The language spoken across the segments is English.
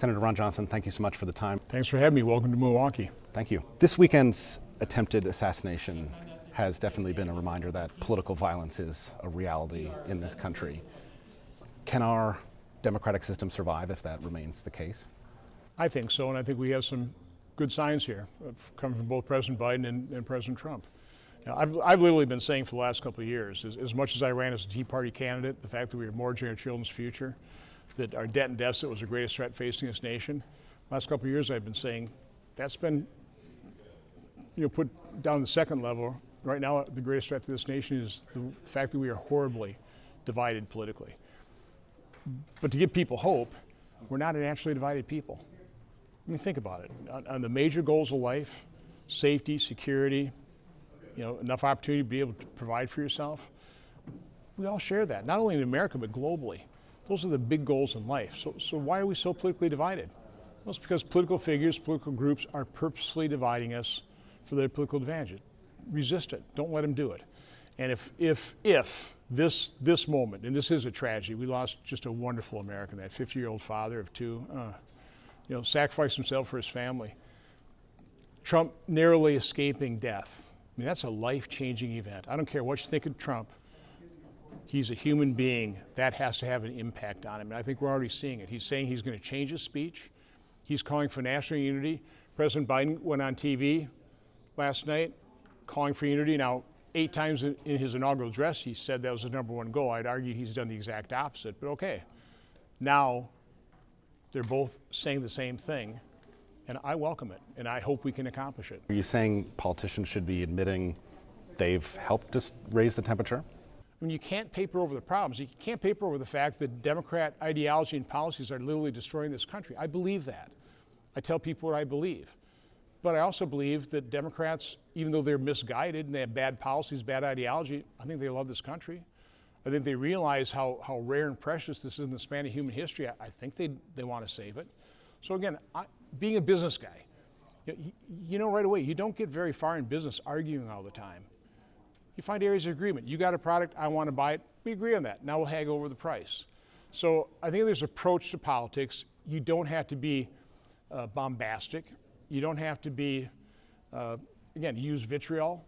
Senator Ron Johnson, thank you so much for the time. Thanks for having me. Welcome to Milwaukee. Thank you. This weekend's attempted assassination has definitely been a reminder that political violence is a reality in this country. Can our democratic system survive if that remains the case? I think so, and I think we have some good signs here coming from both President Biden and President Trump. Now, I've literally been saying for the last couple of years, as much as I ran as a Tea Party candidate, the fact that we were mortgaging our children's future, that our debt and deficit was the greatest threat facing this nation. Last couple of years I've been saying that's been put down the second level. Right now the greatest threat to this nation is the fact that we are horribly divided politically. But to give people hope, we're not a naturally divided people. I mean, think about it. On the major goals of life, safety, security, enough opportunity to be able to provide for yourself, we all share that, not only in America, but globally. Those are the big goals in life. So why are we so politically divided? Well, it's because political figures, political groups are purposely dividing us for their political advantage. Resist it. Don't let them do it. And if this moment, and this is a tragedy, we lost just a wonderful American, that 50-year-old father of two, sacrificed himself for his family. Trump narrowly escaping death. I mean, that's a life-changing event. I don't care what you think of Trump. He's a human being. That has to have an impact on him. And I think we're already seeing it. He's saying he's going to change his speech. He's calling for national unity. President Biden went on TV last night calling for unity. Now, 8 times in his inaugural address, he said that was his number one goal. I'd argue he's done the exact opposite, but okay. Now, they're both saying the same thing, and I welcome it, and I hope we can accomplish it. Are you saying politicians should be admitting they've helped us raise the temperature? I mean, you can't paper over the problems. You can't paper over the fact that Democrat ideology and policies are literally destroying this country. I believe that. I tell people what I believe. But I also believe that Democrats, even though they're misguided and they have bad policies, bad ideology, I think they love this country. I think they realize how rare and precious this is in the span of human history. I think they want to save it. So again, being a business guy, you know right away, you don't get very far in business arguing all the time. You find areas of agreement. You got a product, I want to buy it, we agree on that. Now we'll haggle over the price. So I think there's an approach to politics. You don't have to be bombastic. You don't have to be, again, use vitriol.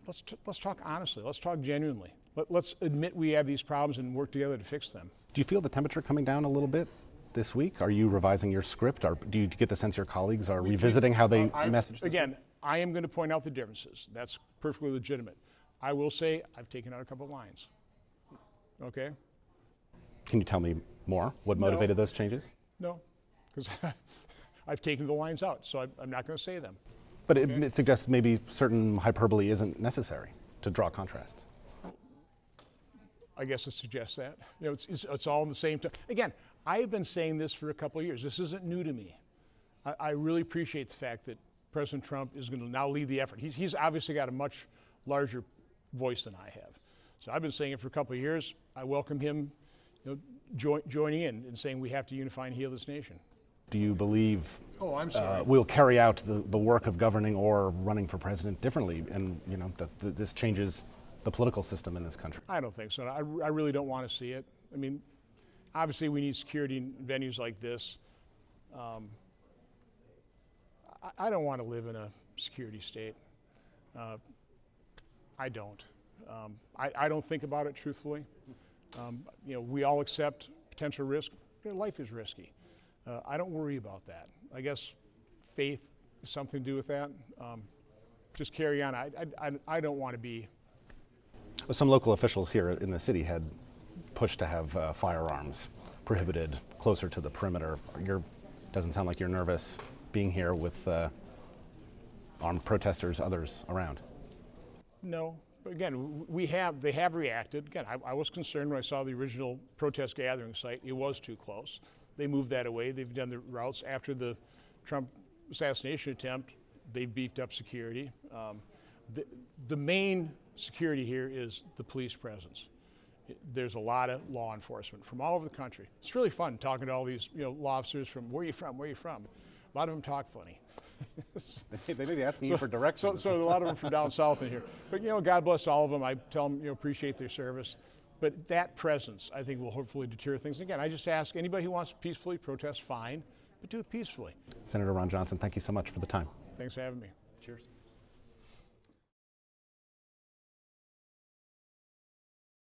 Let's talk honestly. Let's talk genuinely. Let's admit we have these problems and work together to fix them. Do you feel the temperature coming down a little bit this week? Are you revising your script? Or do you get the sense your collegues are revisiting how they message this? Again, I am going to point out the differences. That's perfectly legitimate. I will say I've taken out a couple of lines. Okay? Can you tell me more? What motivated those changes? No, because I've taken the lines out, so I'm not going to say them. But it suggests maybe certain hyperbole isn't necessary to draw contrasts. I guess it suggests that. It's all in the same time. Again, I have been saying this for a couple of years. This isn't new to me. I really appreciate the fact that President Trump is going to now lead the effort. He's obviously got a much larger voice than I have. So I've been saying it for a couple of years. I welcome him joining in and saying we have to unify and heal this nation. Do you believe I'm we'll carry out the work of governing or running for president differently, and that this changes the political system in this country? I don't think so. I really don't want to see it. I mean, obviously we need security in venues like this. I don't want to live in a security state. I don't. I don't think about it truthfully. We all accept potential risk. Life is risky. I don't worry about that. I guess faith has something to do with that. Just carry on. I don't want to be. Well, some local officials here in the city had pushed to have firearms prohibited closer to the perimeter. Doesn't sound like you're nervous being here with armed protesters, others around. No, but again, they have reacted. Again, I was concerned when I saw the original protest gathering site. It was too close. They moved that away. They've done the routes after the Trump assassination attempt. They've beefed up security. The main security here is the police presence. There's a lot of law enforcement from all over the country. It's really fun talking to all these law officers from where are you from, where are you from? A lot of them talk funny. They may be asking you for directions. So a lot of them from down south in here. But God bless all of them. I tell them appreciate their service. But that presence, I think, will hopefully deter things. Again, I just ask anybody who wants to peacefully protest, fine, but do it peacefully. Senator Ron Johnson, thank you so much for the time. Thanks for having me. Cheers.